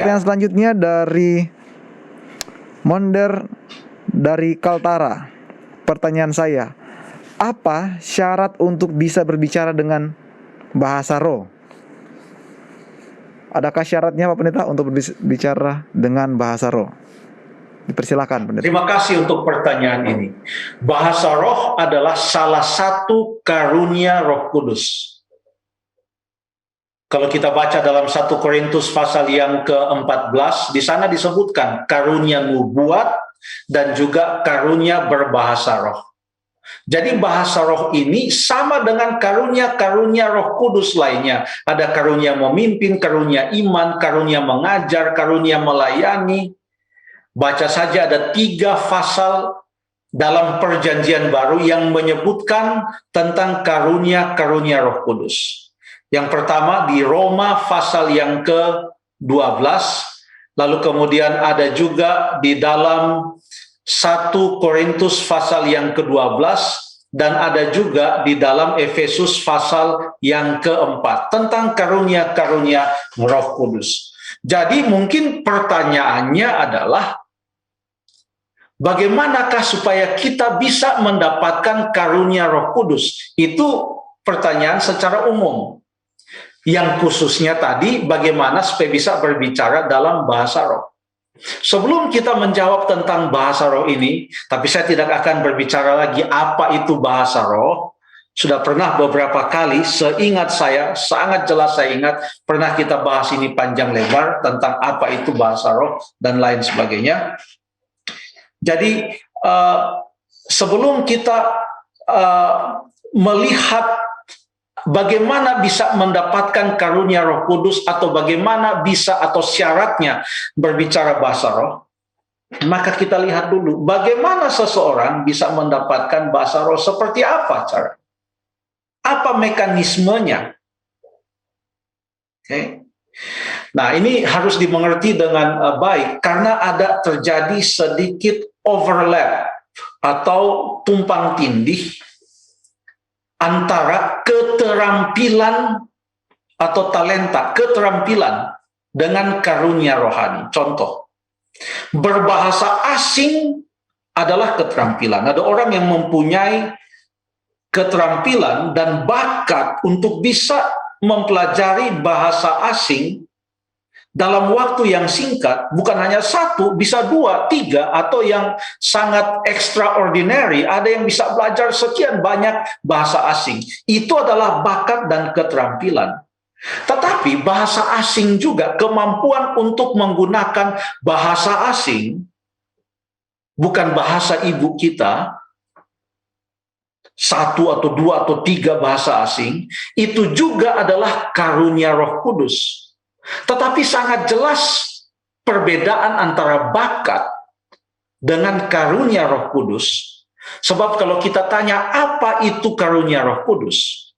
Pertanyaan selanjutnya dari Monder dari Kaltara. Pertanyaan saya, apa syarat untuk bisa berbicara dengan bahasa roh? Adakah syaratnya Pak Pendeta untuk berbicara dengan bahasa roh? Dipersilakan Pendeta. Terima kasih untuk pertanyaan ini. Bahasa roh adalah salah satu karunia Roh Kudus. Kalau kita baca dalam 1 Korintus pasal yang ke-14, di sana disebutkan karunia nubuat dan juga karunia berbahasa roh. Jadi bahasa roh ini sama dengan karunia-karunia Roh Kudus lainnya. Ada karunia memimpin, karunia iman, karunia mengajar, karunia melayani. Baca saja ada 3 pasal dalam Perjanjian Baru yang menyebutkan tentang karunia-karunia Roh Kudus. Yang pertama di Roma pasal yang ke-12, lalu kemudian ada juga di dalam 1 Korintus pasal yang ke-12, dan ada juga di dalam Efesus pasal yang ke-4 tentang karunia-karunia Roh Kudus. Jadi mungkin pertanyaannya adalah, bagaimanakah supaya kita bisa mendapatkan karunia Roh Kudus? Itu pertanyaan secara umum. Yang khususnya tadi, bagaimana supaya bisa berbicara dalam bahasa roh. Sebelum kita menjawab tentang bahasa roh ini, tapi saya tidak akan berbicara lagi apa itu bahasa roh. Sudah pernah beberapa kali, seingat saya, sangat jelas saya ingat, pernah kita bahas ini panjang lebar tentang apa itu bahasa roh dan lain sebagainya. Jadi sebelum kita melihat bagaimana bisa mendapatkan karunia Roh Kudus atau bagaimana bisa atau syaratnya berbicara bahasa roh, maka kita lihat dulu bagaimana seseorang bisa mendapatkan bahasa roh, seperti apa cara, apa mekanismenya. Okay. Nah, ini harus dimengerti dengan baik karena ada terjadi sedikit overlap atau tumpang tindih antara keterampilan atau talenta, keterampilan dengan karunia rohani. Contoh, berbahasa asing adalah keterampilan. Ada orang yang mempunyai keterampilan dan bakat untuk bisa mempelajari bahasa asing dalam waktu yang singkat, bukan hanya 1, bisa 2, 3, atau yang sangat extraordinary, ada yang bisa belajar sekian banyak bahasa asing. Itu adalah bakat dan keterampilan. Tetapi bahasa asing juga, kemampuan untuk menggunakan bahasa asing, bukan bahasa ibu kita, 1 atau 2 atau 3 bahasa asing, itu juga adalah karunia Roh Kudus. Tetapi sangat jelas perbedaan antara bakat dengan karunia Roh Kudus. Sebab kalau kita tanya apa itu karunia Roh Kudus,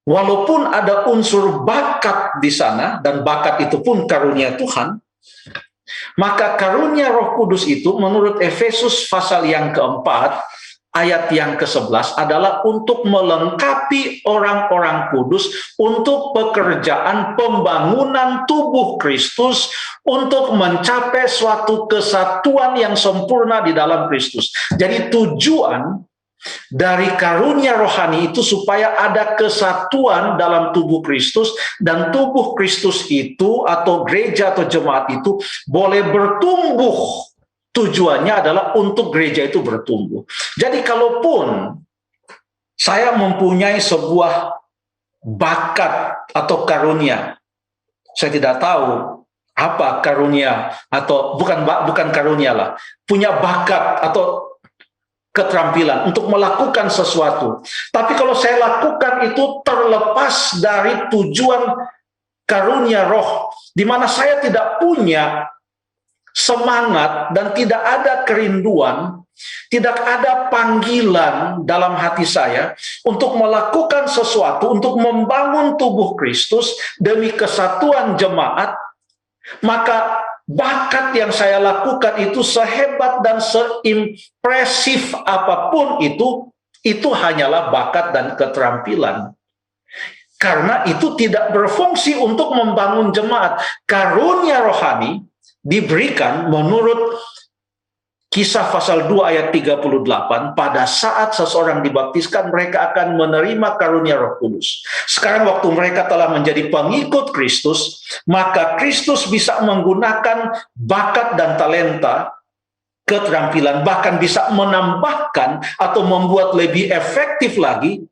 walaupun ada unsur bakat di sana, dan bakat itu pun karunia Tuhan, maka karunia Roh Kudus itu menurut Efesus pasal yang keempat, ayat yang ke-11 adalah untuk melengkapi orang-orang kudus untuk pekerjaan pembangunan tubuh Kristus untuk mencapai suatu kesatuan yang sempurna di dalam Kristus. Jadi tujuan dari karunia rohani itu supaya ada kesatuan dalam tubuh Kristus, dan tubuh Kristus itu atau gereja atau jemaat itu boleh bertumbuh. Tujuannya adalah untuk gereja itu bertumbuh. Jadi kalaupun saya mempunyai sebuah bakat atau karunia, saya tidak tahu apa karunia atau bukan karunia lah, punya bakat atau keterampilan untuk melakukan sesuatu. Tapi kalau saya lakukan itu terlepas dari tujuan karunia roh, di mana saya tidak punya semangat dan tidak ada kerinduan, tidak ada panggilan dalam hati saya untuk melakukan sesuatu, untuk membangun tubuh Kristus demi kesatuan jemaat, maka bakat yang saya lakukan itu sehebat dan seimpresif apapun itu hanyalah bakat dan keterampilan. Karena itu tidak berfungsi untuk membangun jemaat. Karunia rohani diberikan menurut Kisah pasal 2 ayat 38, pada saat seseorang dibaptiskan, mereka akan menerima karunia Roh Kudus. Sekarang waktu mereka telah menjadi pengikut Kristus, maka Kristus bisa menggunakan bakat dan talenta, keterampilan, bahkan bisa menambahkan atau membuat lebih efektif lagi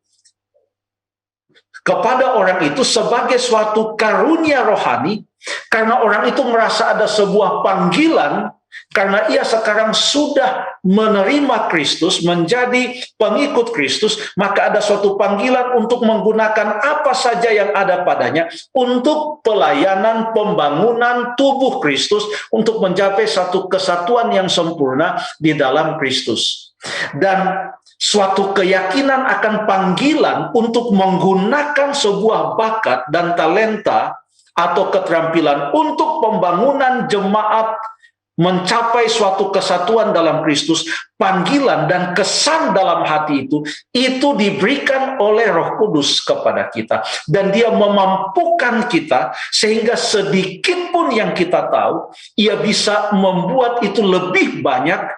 kepada orang itu sebagai suatu karunia rohani, karena orang itu merasa ada sebuah panggilan, karena ia sekarang sudah menerima Kristus, menjadi pengikut Kristus, maka ada suatu panggilan untuk menggunakan apa saja yang ada padanya untuk pelayanan pembangunan tubuh Kristus, untuk mencapai satu kesatuan yang sempurna di dalam Kristus. Dan suatu keyakinan akan panggilan untuk menggunakan sebuah bakat dan talenta atau keterampilan untuk pembangunan jemaat mencapai suatu kesatuan dalam Kristus, panggilan dan kesan dalam hati itu diberikan oleh Roh Kudus kepada kita, dan Dia memampukan kita sehingga sedikit pun yang kita tahu, Ia bisa membuat itu lebih banyak.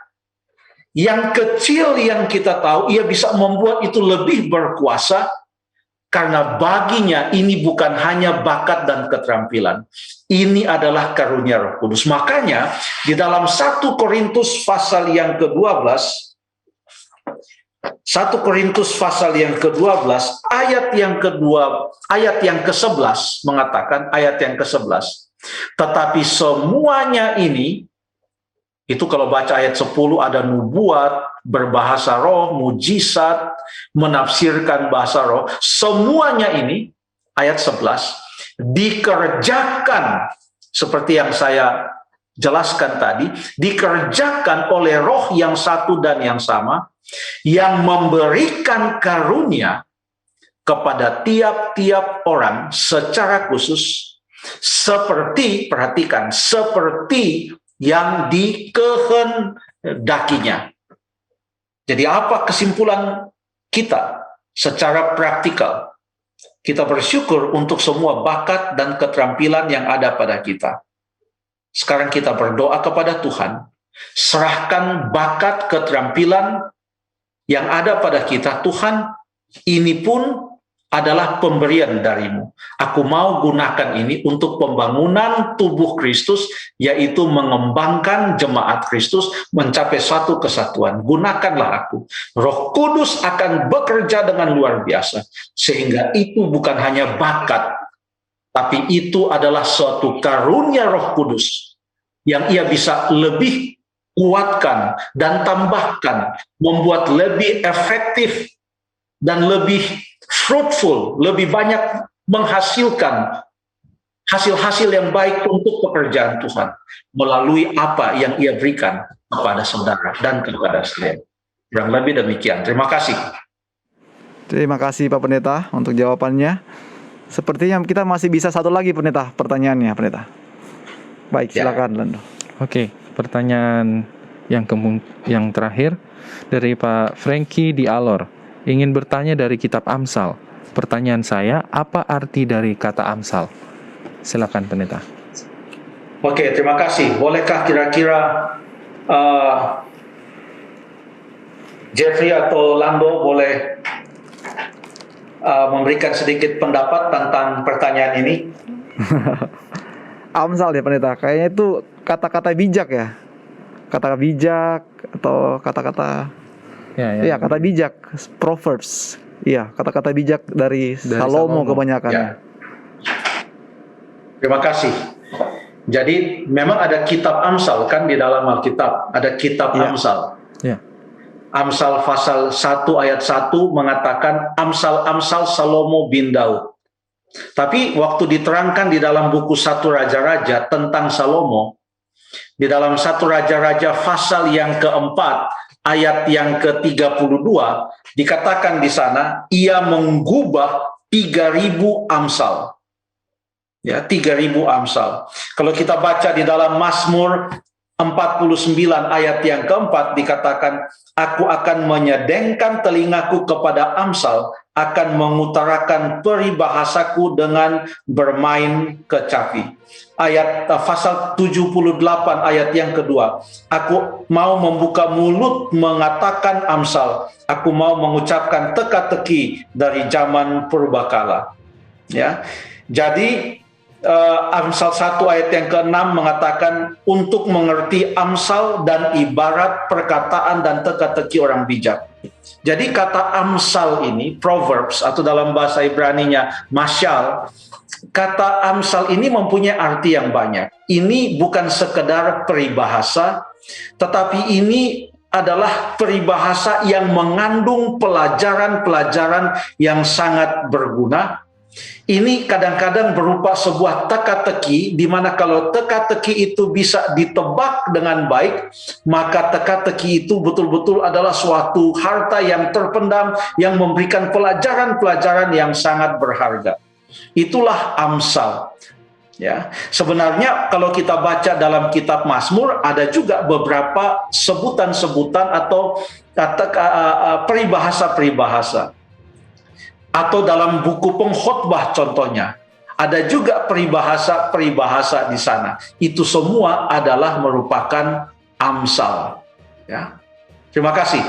Yang kecil yang kita tahu, Ia bisa membuat itu lebih berkuasa, karena baginya ini bukan hanya bakat dan keterampilan. Ini adalah karunia Roh Kudus. Makanya di dalam 1 Korintus pasal yang ke-12, 1 Korintus pasal yang ke-12 ayat yang ke-11 mengatakan, ayat yang ke-11, tetapi semuanya ini, itu kalau baca ayat 10 ada nubuat, berbahasa roh, mujizat, menafsirkan bahasa roh. Semuanya ini, ayat 11, dikerjakan seperti yang saya jelaskan tadi, dikerjakan oleh roh yang satu dan yang sama, yang memberikan karunia kepada tiap-tiap orang secara khusus, seperti, perhatikan, seperti yang dikehendakinya. Jadi apa kesimpulan kita secara praktikal? Kita bersyukur untuk semua bakat dan keterampilan yang ada pada kita. Sekarang kita berdoa kepada Tuhan, serahkan bakat keterampilan yang ada pada kita. Tuhan, ini pun adalah pemberian darimu. Aku mau gunakan ini untuk pembangunan tubuh Kristus, yaitu mengembangkan jemaat Kristus mencapai satu kesatuan. Gunakanlah aku. Roh Kudus akan bekerja dengan luar biasa, sehingga itu bukan hanya bakat, tapi itu adalah suatu karunia Roh Kudus yang Ia bisa lebih kuatkan dan tambahkan, membuat lebih efektif dan lebih fruitful, lebih banyak menghasilkan hasil-hasil yang baik untuk pekerjaan Tuhan melalui apa yang Ia berikan kepada saudara dan kepada saya. Kurang lebih demikian. Terima kasih. Terima kasih Pak Pendeta untuk jawabannya. Sepertinya kita masih bisa satu lagi Pendeta, pertanyaannya Pendeta. Baik, silakan Lando. Oke, pertanyaan yang terakhir dari Pak Frankie di Alor. Ingin bertanya dari kitab Amsal. Pertanyaan saya, apa arti dari kata Amsal? Silakan Pendeta. Oke, terima kasih. Bolehkah kira-kira Jeffrey atau Lando boleh memberikan sedikit pendapat tentang pertanyaan ini? Amsal ya Pendeta, kayaknya itu kata-kata bijak ya. Kata bijak atau kata-kata Iya, kata bijak, Proverbs. Iya, kata-kata bijak dari Salomo kebanyakan. Ya. Terima kasih. Jadi memang ada kitab Amsal kan di dalam Alkitab, ada kitab Amsal. Ya. Amsal pasal 1 ayat 1 mengatakan Amsal-Amsal Salomo bin Daud. Tapi waktu diterangkan di dalam buku 1 Raja-Raja tentang Salomo, di dalam 1 Raja-Raja pasal yang keempat, ayat yang ke-32, dikatakan di sana, ia menggubah 3.000 Amsal. Ya, 3.000 Amsal. Kalau kita baca di dalam Mazmur 49 ayat yang keempat, dikatakan, aku akan menyedengkan telingaku kepada Amsal, akan mengutarakan peribahasaku dengan bermain kecapi. Pasal 78 ayat yang kedua. Aku mau membuka mulut mengatakan amsal. Aku mau mengucapkan teka-teki dari zaman purbakala. Ya. Jadi Amsal 1 ayat yang ke-6 mengatakan untuk mengerti amsal dan ibarat perkataan dan teka-teki orang bijak. Jadi kata amsal ini, proverbs atau dalam bahasa Ibraninya masyal, kata amsal ini mempunyai arti yang banyak. Ini bukan sekedar peribahasa, tetapi ini adalah peribahasa yang mengandung pelajaran-pelajaran yang sangat berguna. Ini kadang-kadang berupa sebuah teka-teki, di mana kalau teka-teki itu bisa ditebak dengan baik, maka teka-teki itu betul-betul adalah suatu harta yang terpendam, yang memberikan pelajaran-pelajaran yang sangat berharga. Itulah amsal. Ya, sebenarnya kalau kita baca dalam kitab Mazmur ada juga beberapa sebutan-sebutan atau peribahasa-peribahasa. Atau dalam buku pengkhotbah contohnya, ada juga peribahasa-peribahasa di sana. Itu semua adalah merupakan amsal. Ya. Terima kasih.